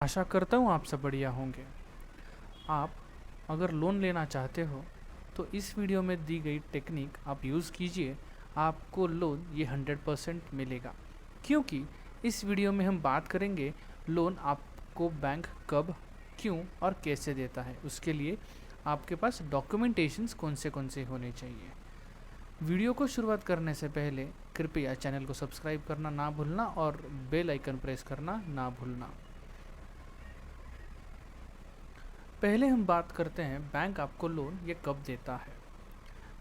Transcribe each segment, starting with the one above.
आशा करता हूँ आप सब बढ़िया होंगे। आप अगर लोन लेना चाहते हो तो इस वीडियो में दी गई टेक्निक आप यूज़ कीजिए, आपको लोन ये 100% मिलेगा। क्योंकि इस वीडियो में हम बात करेंगे लोन आपको बैंक कब, क्यों और कैसे देता है। उसके लिए आपके पास डॉक्यूमेंटेशंस कौन से होने चाहिए। वीडियो को शुरुआत करने से पहले कृपया चैनल को सब्सक्राइब करना ना भूलना और बेल आइकन प्रेस करना ना भूलना। पहले हम बात करते हैं बैंक आपको लोन ये कब देता है।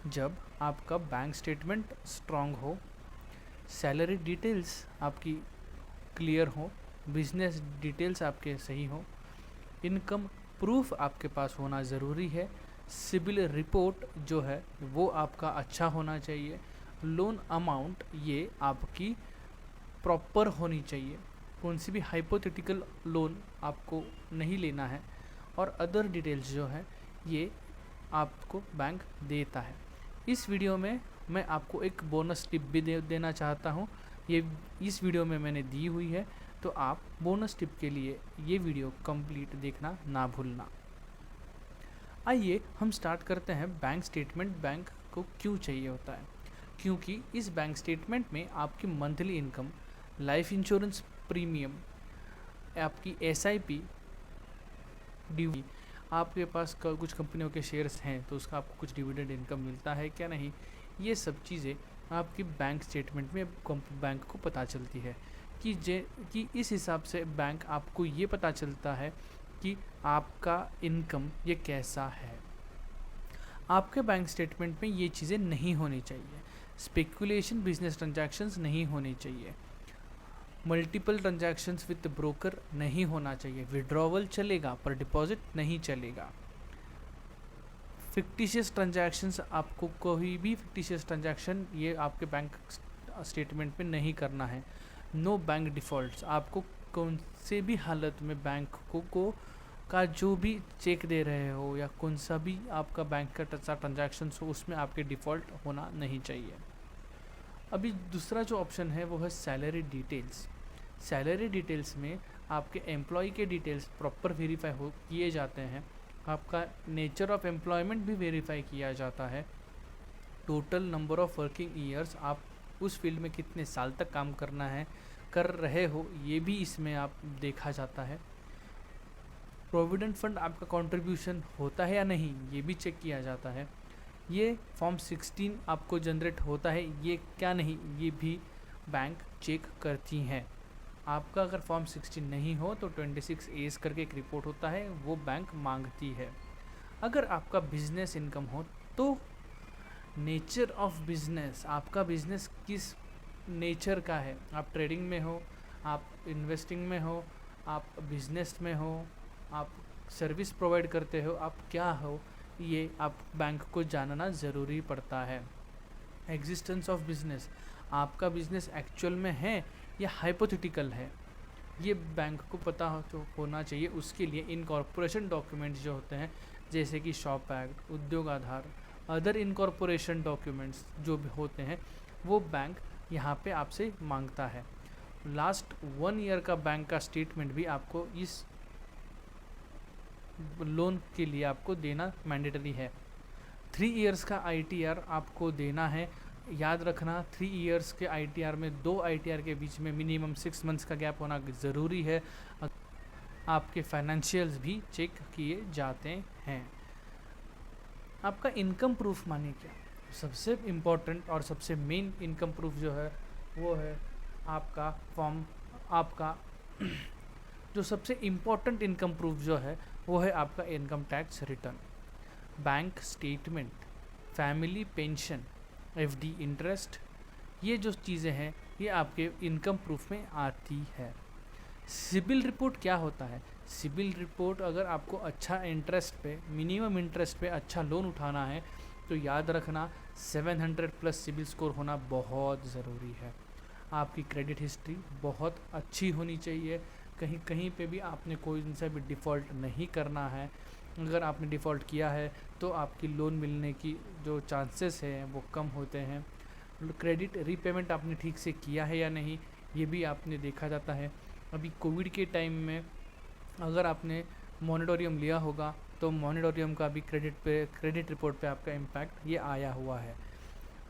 जब आपका बैंक स्टेटमेंट स्ट्रांग हो, सैलरी डिटेल्स आपकी क्लियर हो, बिजनेस डिटेल्स आपके सही हो, इनकम प्रूफ आपके पास होना ज़रूरी है, सिबिल रिपोर्ट जो है वो आपका अच्छा होना चाहिए, लोन अमाउंट ये आपकी प्रॉपर होनी चाहिए, कौन सी भी हाइपोथेटिकल लोन आपको नहीं लेना है, और अदर डिटेल्स जो है ये आपको बैंक देता है। इस वीडियो में मैं आपको एक बोनस टिप भी देना चाहता हूँ। ये इस वीडियो में मैंने दी हुई है, तो आप बोनस टिप के लिए ये वीडियो कंप्लीट देखना ना भूलना। आइए हम स्टार्ट करते हैं। बैंक स्टेटमेंट बैंक को क्यों चाहिए होता है? क्योंकि इस बैंक स्टेटमेंट में आपकी monthly income, life insurance premium, आपकी एसआईपी, डिवी, आपके पास कुछ कंपनियों के शेयर्स हैं तो उसका आपको कुछ डिविडेंड इनकम मिलता है क्या नहीं, ये सब चीज़ें आपकी बैंक स्टेटमेंट में बैंक को पता चलती है कि इस हिसाब से बैंक आपको ये पता चलता है कि आपका इनकम ये कैसा है। आपके बैंक स्टेटमेंट में ये चीज़ें नहीं होनी चाहिए। स्पेकुलेशन बिजनेस ट्रांजैक्शंस नहीं होनी चाहिए। मल्टीपल ट्रांजैक्शंस विद ब्रोकर नहीं होना चाहिए। विड्रॉवल चलेगा पर डिपॉजिट नहीं चलेगा। फिक्टिशियस ट्रांजैक्शंस, आपको कोई भी फिक्टिशियस ट्रांजैक्शन ये आपके बैंक स्टेटमेंट में नहीं करना है। नो बैंक डिफ़ॉल्ट्स, आपको कौन से भी हालत में बैंक को का जो भी चेक दे रहे हो या कौन सा भी आपका बैंक का ट्रांजैक्शन हो उसमें आपके डिफ़ॉल्ट होना नहीं चाहिए। अभी दूसरा जो ऑप्शन है वो है सैलरी डिटेल्स। सैलरी डिटेल्स में आपके एम्प्लॉय के डिटेल्स प्रॉपर वेरीफाई हो किए जाते हैं। आपका नेचर ऑफ एम्प्लॉयमेंट भी वेरीफाई किया जाता है। Total number of working years, आप उस फील्ड में कितने साल तक काम कर रहे हो ये भी इसमें आप देखा जाता है। प्रोविडेंट फंड आपका कंट्रीब्यूशन होता है या नहीं ये भी चेक किया जाता है। ये फॉर्म 16 आपको जनरेट होता है ये क्या नहीं, ये भी बैंक चेक करती हैं। आपका अगर फॉर्म 16 नहीं हो तो 26 एस करके एक रिपोर्ट होता है, वो बैंक मांगती है। अगर आपका बिजनेस इनकम हो तो नेचर ऑफ बिजनेस, आपका बिजनेस किस नेचर का है, आप ट्रेडिंग में हो, आप इन्वेस्टिंग में हो, आप बिजनेस में हो, आप सर्विस प्रोवाइड करते हो, आप क्या हो, ये आप बैंक को जानना ज़रूरी पड़ता है। एग्जिस्टेंस ऑफ बिजनेस, आपका बिजनेस एक्चुअल में है या हाइपोथेटिकल है, ये बैंक को पता होना चाहिए। उसके लिए इनकॉर्पोरेशन डॉक्यूमेंट्स जो होते हैं जैसे कि शॉप एक्ट, उद्योग आधार, अदर इनकॉर्पोरेशन डॉक्यूमेंट्स जो भी होते हैं वो बैंक यहाँ पे आपसे मांगता है। लास्ट 1 ईयर का बैंक का स्टेटमेंट भी आपको इस लोन के लिए आपको देना मैंडेटरी है। 3 इयर्स का ITR आपको देना है। याद रखना 3 इयर्स के ITR में 2 ITR के बीच में मिनिमम 6 मंथ्स का गैप होना ज़रूरी है। आपके फाइनेंशियल्स भी चेक किए जाते हैं। आपका इनकम प्रूफ माने क्या? सबसे इम्पोर्टेंट और सबसे मेन इनकम प्रूफ जो है वो है आपका फॉर्म, आपका जो सबसे इम्पोर्टेंट इनकम प्रूफ जो है वो है आपका income tax return, bank statement, family pension, FD interest, ये जो चीज़ें हैं ये आपके इनकम प्रूफ में आती है। सिबिल रिपोर्ट क्या होता है? सिबिल रिपोर्ट, अगर आपको अच्छा इंटरेस्ट पे, मिनिमम इंटरेस्ट पे अच्छा लोन उठाना है तो याद रखना 700 प्लस सिबिल स्कोर होना बहुत ज़रूरी है। आपकी क्रेडिट हिस्ट्री बहुत अच्छी होनी चाहिए। कहीं कहीं पे भी आपने कोई सा भी डिफ़ॉल्ट नहीं करना है। अगर आपने डिफ़ॉल्ट किया है तो आपकी लोन मिलने की जो चांसेस हैं वो कम होते हैं। क्रेडिट रीपेमेंट आपने ठीक से किया है या नहीं ये भी आपने देखा जाता है। अभी कोविड के टाइम में अगर आपने मॉनिटोरियम लिया होगा तो मॉनिटोरियम का भी क्रेडिट रिपोर्ट पे आपका इम्पैक्ट ये आया हुआ है।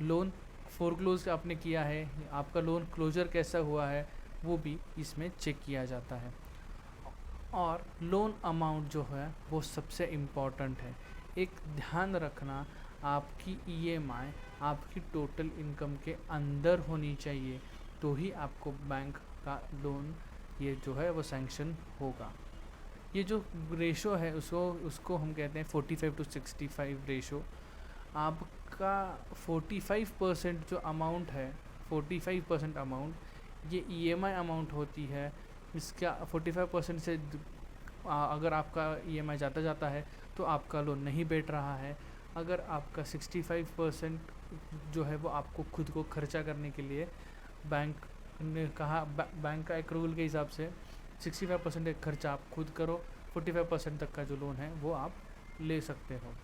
लोन फोरक्लोज आपने किया है, आपका लोन क्लोजर कैसा हुआ है वो भी इसमें चेक किया जाता है। और लोन अमाउंट जो है वो सबसे इम्पॉर्टेंट है। एक ध्यान रखना, आपकी ईएमआई आपकी टोटल इनकम के अंदर होनी चाहिए, तो ही आपको बैंक का लोन ये जो है वो सैंक्शन होगा। ये जो रेशो है उसको हम कहते हैं 45-65 रेशो। आपका 45% जो अमाउंट है, 45% अमाउंट ये ईएमआई अमाउंट होती है। इसका 45% से अगर आपका ईएमआई जाता जाता है तो आपका लोन नहीं बैठ रहा है। अगर आपका 65% जो है वो आपको खुद को खर्चा करने के लिए बैंक ने कहा, बैंक का एक रूल के हिसाब से 65% एक खर्चा आप खुद करो, 45% तक का जो लोन है वो आप ले सकते हो।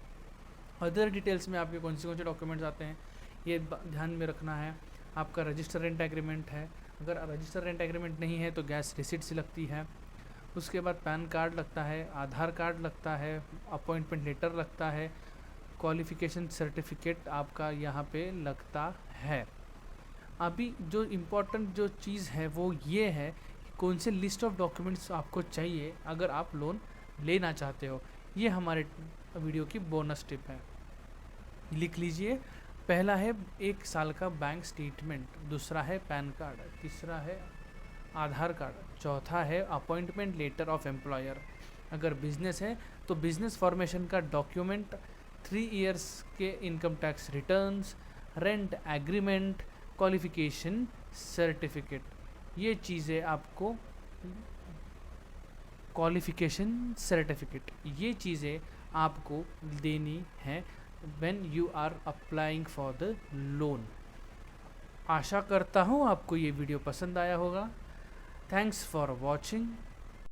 अदर डिटेल्स में आपके कौन से डॉक्यूमेंट्स आते हैं ये ध्यान में रखना है। आपका रजिस्टर रेंट एग्रीमेंट है, अगर रजिस्टर रेंट एग्रीमेंट नहीं है तो गैस रिसिट्स लगती है। उसके बाद पैन कार्ड लगता है, आधार कार्ड लगता है, अपॉइंटमेंट लेटर लगता है, क्वालिफ़िकेशन सर्टिफिकेट आपका यहाँ पे लगता है। अभी जो इम्पोर्टेंट जो चीज़ है वो ये है कि कौन से लिस्ट ऑफ डॉक्यूमेंट्स आपको चाहिए अगर आप लोन लेना चाहते हो। ये हमारे वीडियो की बोनस टिप है, लिख लीजिए। पहला है 1 साल का बैंक स्टेटमेंट, दूसरा है पैन कार्ड, तीसरा है आधार कार्ड, चौथा है अपॉइंटमेंट लेटर ऑफ एम्प्लॉयर। अगर बिजनेस है तो बिजनेस फॉर्मेशन का डॉक्यूमेंट, 3 इयर्स के income tax returns, rent agreement, qualification certificate. ये चीज़ें आपको क्वालिफिकेशन सर्टिफिकेट ये चीज़ें आपको देनी है when you are applying for the loan. आशा करता हूँ आपको ये वीडियो पसंद आया होगा। Thanks for watching.